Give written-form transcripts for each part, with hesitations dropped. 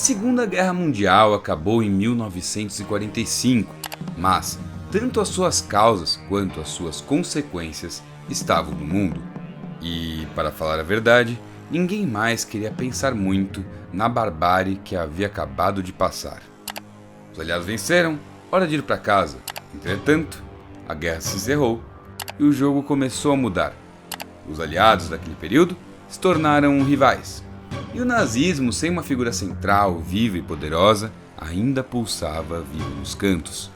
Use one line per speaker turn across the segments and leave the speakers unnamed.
Segunda Guerra Mundial acabou em 1945, mas tanto as suas causas quanto as suas consequências estavam no mundo. E, para falar a verdade, ninguém mais queria pensar muito na barbárie que havia acabado de passar. Os aliados venceram, hora de ir para casa. Entretanto, a guerra se encerrou e o jogo começou a mudar. Os aliados daquele período se tornaram rivais. E o nazismo, sem uma figura central, viva e poderosa, ainda pulsava vivo nos cantos.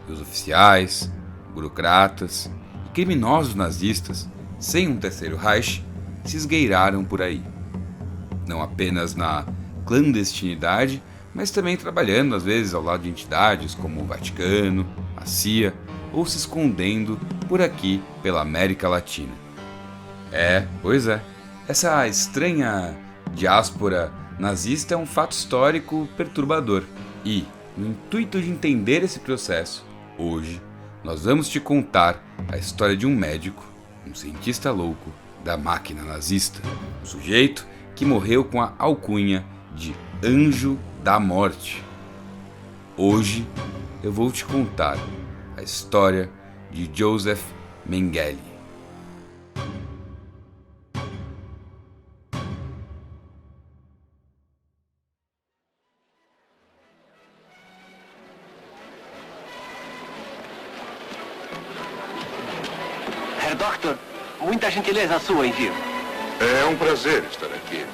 E os oficiais, burocratas e criminosos nazistas, sem um terceiro Reich, se esgueiraram por aí. Não apenas na clandestinidade, mas também trabalhando às vezes ao lado de entidades como o Vaticano, a CIA, ou se escondendo por aqui pela América Latina. Pois é. Essa estranha diáspora nazista é um fato histórico perturbador. E, no intuito de entender esse processo, hoje nós vamos te contar a história de um médico, um cientista louco da máquina nazista. Um sujeito que morreu com a alcunha de Anjo da Morte. Hoje eu vou te contar a história de Joseph Mengele.
Herr Doctor, muita gentileza sua, envio.
É um prazer estar aqui.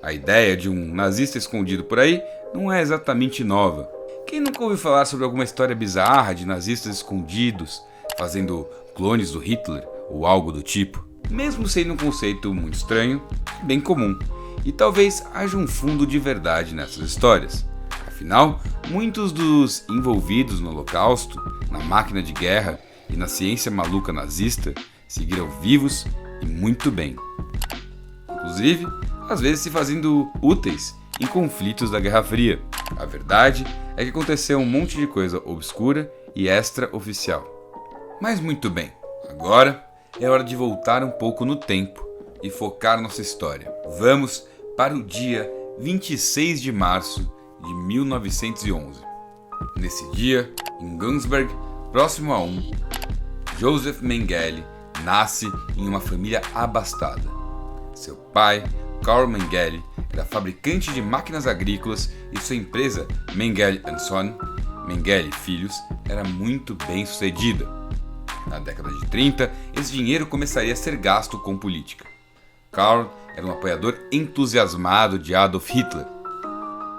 A ideia de um nazista escondido por aí não é exatamente nova. Quem nunca ouviu falar sobre alguma história bizarra de nazistas escondidos, fazendo clones do Hitler ou algo do tipo? Mesmo sendo um conceito muito estranho, bem comum. E talvez haja um fundo de verdade nessas histórias. Afinal, muitos dos envolvidos no Holocausto, na máquina de guerra e na ciência maluca nazista seguiram vivos e muito bem. Inclusive, às vezes se fazendo úteis em conflitos da Guerra Fria. A verdade é que aconteceu um monte de coisa obscura e extraoficial. Mas muito bem, agora é hora de voltar um pouco no tempo e focar nossa história. Vamos para o dia 26 de março de 1911. Nesse dia, em Gunsberg, próximo a Joseph Mengele nasce em uma família abastada. Seu pai, Karl Mengele, era fabricante de máquinas agrícolas e sua empresa, Mengele & Son, Mengele Filhos, era muito bem sucedida. Na década de 30, esse dinheiro começaria a ser gasto com política. Karl era um apoiador entusiasmado de Adolf Hitler.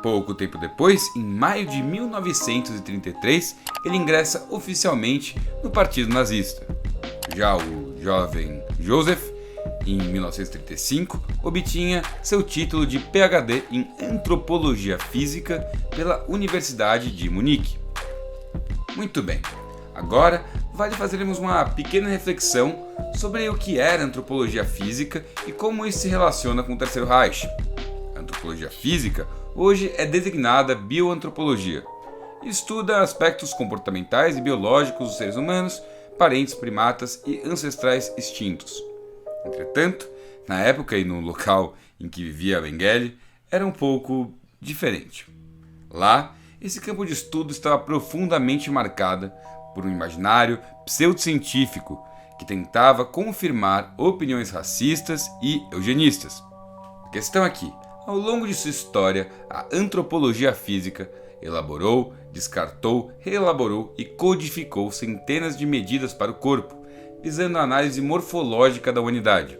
Pouco tempo depois, em maio de 1933, ele ingressa oficialmente no Partido Nazista. Já o jovem Joseph, em 1935, obtinha seu título de PhD em Antropologia Física pela Universidade de Munique. Muito bem, agora vale fazermos uma pequena reflexão sobre o que era Antropologia Física e como isso se relaciona com o Terceiro Reich. A Antropologia Física hoje é designada Bioantropologia. Estuda aspectos comportamentais e biológicos dos seres humanos, parentes primatas e ancestrais extintos. Entretanto, na época e no local em que vivia Mengele, era um pouco diferente. Lá, esse campo de estudo estava profundamente marcado por um imaginário pseudocientífico que tentava confirmar opiniões racistas e eugenistas. A questão aqui, ao longo de sua história, a antropologia física elaborou, descartou, reelaborou e codificou centenas de medidas para o corpo, visando a análise morfológica da humanidade.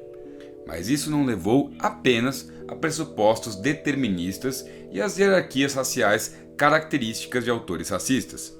Mas isso não levou apenas a pressupostos deterministas e às hierarquias raciais características de autores racistas.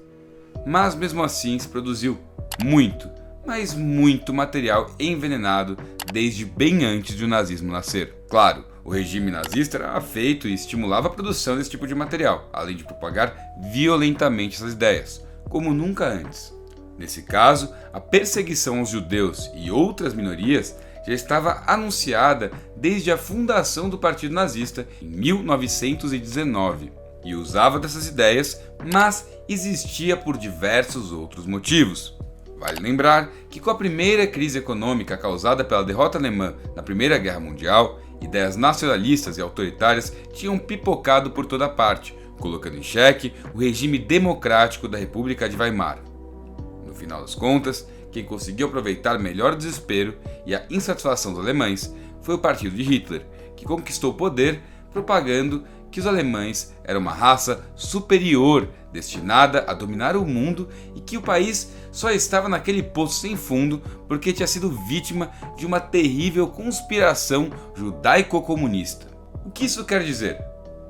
Mas mesmo assim se produziu muito, mas muito material envenenado desde bem antes de o nazismo nascer. Claro, o regime nazista era afeito e estimulava a produção desse tipo de material, além de propagar violentamente essas ideias, como nunca antes. Nesse caso, a perseguição aos judeus e outras minorias já estava anunciada desde a fundação do Partido Nazista em 1919 e usava dessas ideias, mas existia por diversos outros motivos. Vale lembrar que com a primeira crise econômica causada pela derrota alemã na Primeira Guerra Mundial ideias nacionalistas e autoritárias tinham pipocado por toda parte, colocando em xeque o regime democrático da República de Weimar. No final das contas, quem conseguiu aproveitar melhor o desespero e a insatisfação dos alemães foi o partido de Hitler, que conquistou o poder propagando que os alemães eram uma raça superior destinada a dominar o mundo e que o país só estava naquele poço sem fundo porque tinha sido vítima de uma terrível conspiração judaico-comunista. O que isso quer dizer?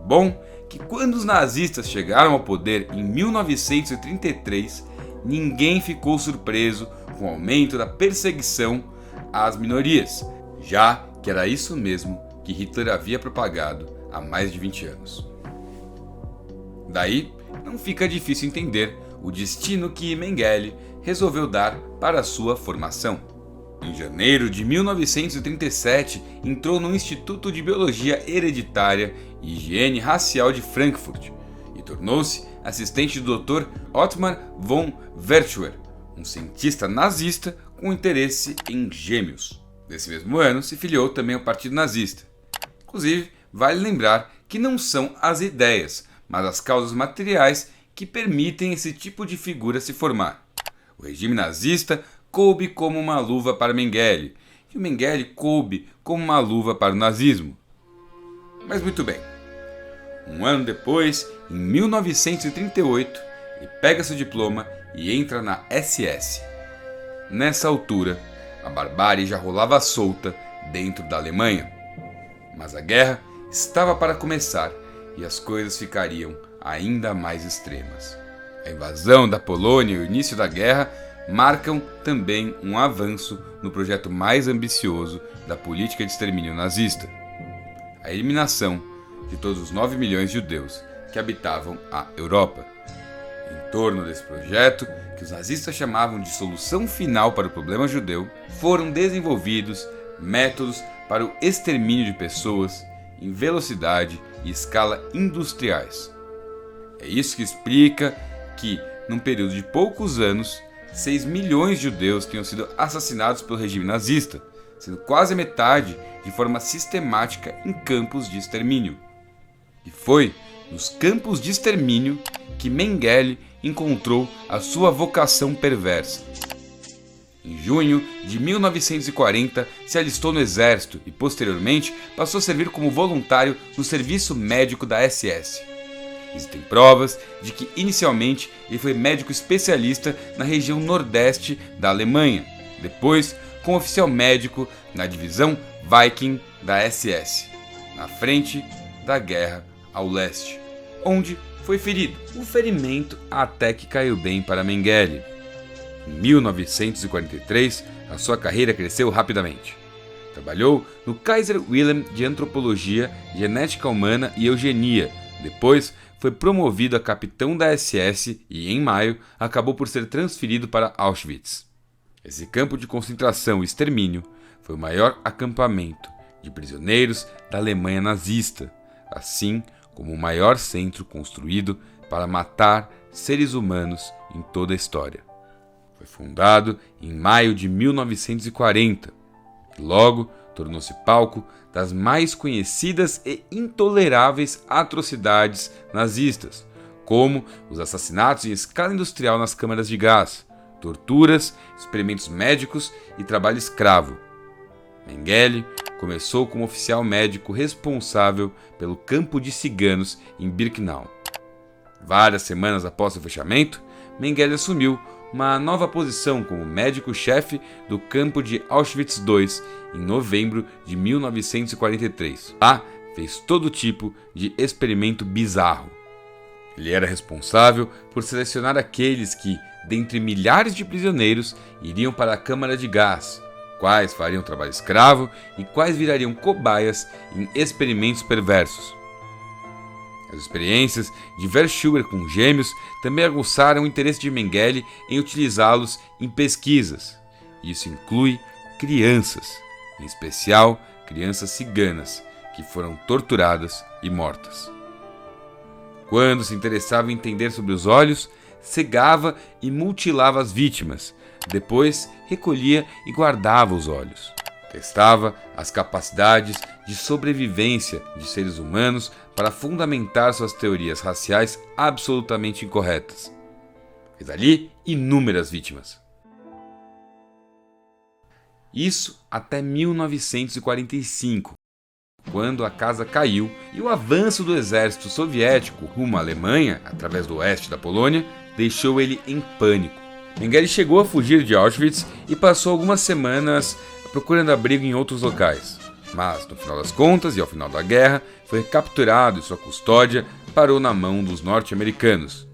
Bom, que quando os nazistas chegaram ao poder em 1933, ninguém ficou surpreso com o aumento da perseguição às minorias, já que era isso mesmo que Hitler havia propagado há mais de 20 anos. Daí, não fica difícil entender o destino que Mengele resolveu dar para a sua formação. Em janeiro de 1937, entrou no Instituto de Biologia Hereditária e Higiene Racial de Frankfurt e tornou-se assistente do Dr. Ottmar von Verschuer, um cientista nazista com interesse em gêmeos. Nesse mesmo ano, se filiou também ao Partido Nazista. Inclusive, vale lembrar que não são as ideias, mas as causas materiais que permitem esse tipo de figura se formar. O regime nazista coube como uma luva para Mengele, e o Mengele coube como uma luva para o nazismo. Mas muito bem. Um ano depois, em 1938, ele pega seu diploma e entra na SS. Nessa altura, a barbárie já rolava solta dentro da Alemanha. Mas a guerra estava para começar e as coisas ficariam ainda mais extremas. A invasão da Polônia e o início da guerra marcam também um avanço no projeto mais ambicioso da política de extermínio nazista: a eliminação de todos os 9 milhões de judeus que habitavam a Europa. Em torno desse projeto, que os nazistas chamavam de solução final para o problema judeu, foram desenvolvidos métodos para o extermínio de pessoas em velocidade e escala industriais. É isso que explica que, num período de poucos anos, 6 milhões de judeus tenham sido assassinados pelo regime nazista, sendo quase a metade de forma sistemática em campos de extermínio. E foi nos campos de extermínio que Mengele encontrou a sua vocação perversa. Em junho de 1940, se alistou no exército e, posteriormente, passou a servir como voluntário no serviço médico da SS. Existem provas de que, inicialmente, ele foi médico especialista na região nordeste da Alemanha, depois como oficial médico na divisão Viking da SS, na frente da guerra ao leste, onde foi ferido. O ferimento até que caiu bem para Mengele. Em 1943, a sua carreira cresceu rapidamente. Trabalhou no Kaiser Wilhelm de Antropologia, Genética Humana e Eugenia. Depois, foi promovido a capitão da SS e, em maio, acabou por ser transferido para Auschwitz. Esse campo de concentração e extermínio foi o maior acampamento de prisioneiros da Alemanha nazista, assim como o maior centro construído para matar seres humanos em toda a história. Foi fundado em maio de 1940 e logo tornou-se palco das mais conhecidas e intoleráveis atrocidades nazistas, como os assassinatos em escala industrial nas câmaras de gás, torturas, experimentos médicos e trabalho escravo. Mengele começou como oficial médico responsável pelo campo de ciganos em Birkenau. Várias semanas após o fechamento, Mengele assumiu uma nova posição como médico-chefe do campo de Auschwitz II em novembro de 1943. Lá, fez todo tipo de experimento bizarro. Ele era responsável por selecionar aqueles que, dentre milhares de prisioneiros, iriam para a câmara de gás, quais fariam trabalho escravo e quais virariam cobaias em experimentos perversos. As experiências de Verschuer com gêmeos também aguçaram o interesse de Mengele em utilizá-los em pesquisas. Isso inclui crianças, em especial crianças ciganas, que foram torturadas e mortas. Quando se interessava em entender sobre os olhos, cegava e mutilava as vítimas. Depois, recolhia e guardava os olhos. Testava as capacidades de sobrevivência de seres humanos para fundamentar suas teorias raciais absolutamente incorretas. Fez ali inúmeras vítimas. Isso até 1945, quando a casa caiu e o avanço do exército soviético rumo à Alemanha, através do oeste da Polônia, deixou ele em pânico. Mengele chegou a fugir de Auschwitz e passou algumas semanas procurando abrigo em outros locais. Mas, no final das contas e ao final da guerra, foi capturado e sua custódia parou na mão dos norte-americanos.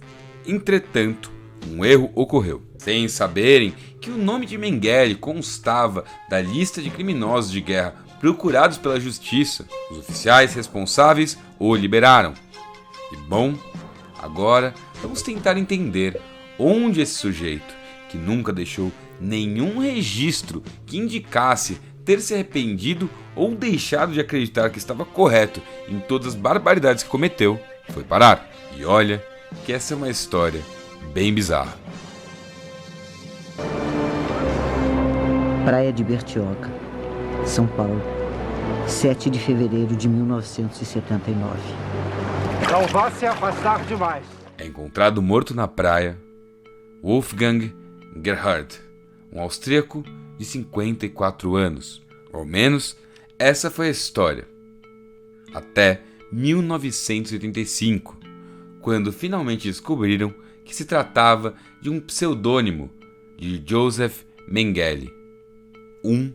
Entretanto, um erro ocorreu. Sem saberem que o nome de Mengele constava da lista de criminosos de guerra procurados pela justiça, os oficiais responsáveis o liberaram. E bom, agora vamos tentar entender onde esse sujeito, que nunca deixou nenhum registro que indicasse ter se arrependido ou deixado de acreditar que estava correto em todas as barbaridades que cometeu, foi parar. E olha que essa é uma história bem bizarra.
Praia de Bertioga, São Paulo, 7 de fevereiro de 1979.
Não vá se afastar demais.
É encontrado morto na praia Wolfgang Gerhard, um austríaco de 54 anos. Ao menos, essa foi a história. Até 1985, quando finalmente descobriram que se tratava de um pseudônimo de Joseph Mengele, um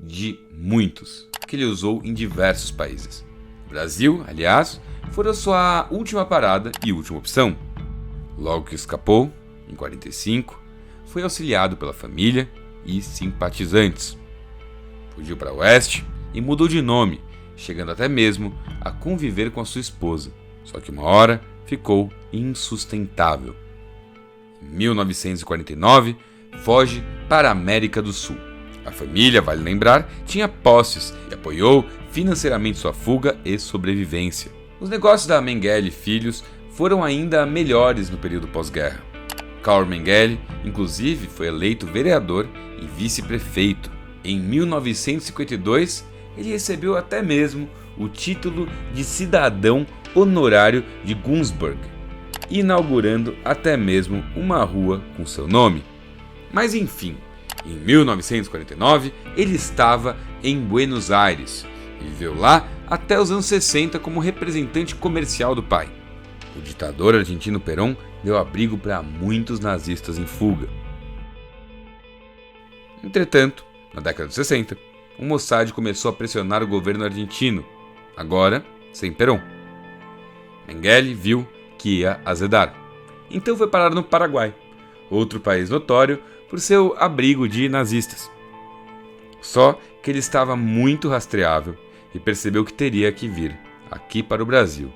de muitos que ele usou em diversos países. O Brasil, aliás, foi a sua última parada e última opção. Logo que escapou, em 1945, foi auxiliado pela família e simpatizantes. Fugiu para o oeste e mudou de nome, chegando até mesmo a conviver com a sua esposa. Só que uma hora ficou insustentável. Em 1949, foge para a América do Sul. A família, vale lembrar, tinha posses e apoiou financeiramente sua fuga e sobrevivência. Os negócios da Mengele Filhos foram ainda melhores no período pós-guerra. Karl Mengele, inclusive, foi eleito vereador e vice-prefeito. Em 1952, ele recebeu até mesmo o título de cidadão honorário de Günzburg, inaugurando até mesmo uma rua com seu nome. Mas enfim, em 1949, ele estava em Buenos Aires e viveu lá até os anos 60 como representante comercial do pai. O ditador argentino Perón deu abrigo para muitos nazistas em fuga. Entretanto, na década de 60, o Mossad começou a pressionar o governo argentino, agora sem Perón. Mengele viu que ia azedar, então foi parar no Paraguai, outro país notório por seu abrigo de nazistas. Só que ele estava muito rastreável e percebeu que teria que vir aqui para o Brasil,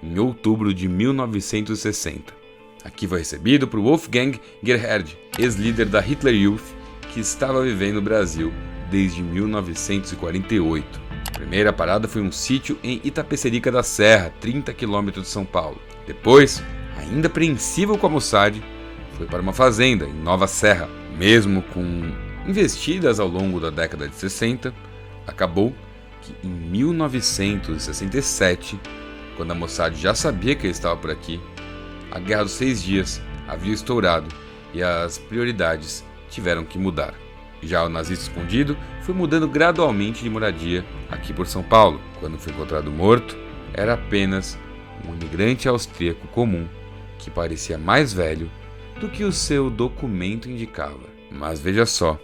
em outubro de 1960. Aqui foi recebido por Wolfgang Gerhard, ex-líder da Hitler Youth, que estava vivendo no Brasil desde 1948. A primeira parada foi um sítio em Itapecerica da Serra, 30 km de São Paulo. Depois, ainda apreensivo com a Mossad, foi para uma fazenda em Nova Serra. Mesmo com investidas ao longo da década de 60, acabou que em 1967, quando a Mossad já sabia que ele estava por aqui, a Guerra dos 6 Dias havia estourado e as prioridades tiveram que mudar. Já o nazista escondido foi mudando gradualmente de moradia aqui por São Paulo. Quando foi encontrado morto, era apenas um imigrante austríaco comum que parecia mais velho do que o seu documento indicava. Mas veja só,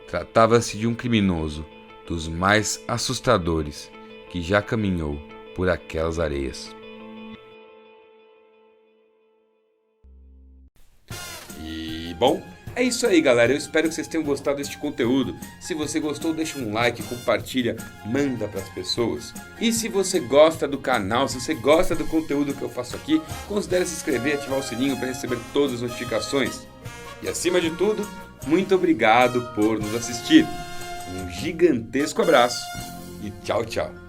tratava-se de um criminoso dos mais assustadores que já caminhou por aquelas areias. E bom, é isso aí, galera. Eu espero que vocês tenham gostado deste conteúdo. Se você gostou, deixa um like, compartilha, manda para as pessoas. E se você gosta do canal, se você gosta do conteúdo que eu faço aqui, considere se inscrever e ativar o sininho para receber todas as notificações. E acima de tudo, muito obrigado por nos assistir. Um gigantesco abraço e tchau, tchau.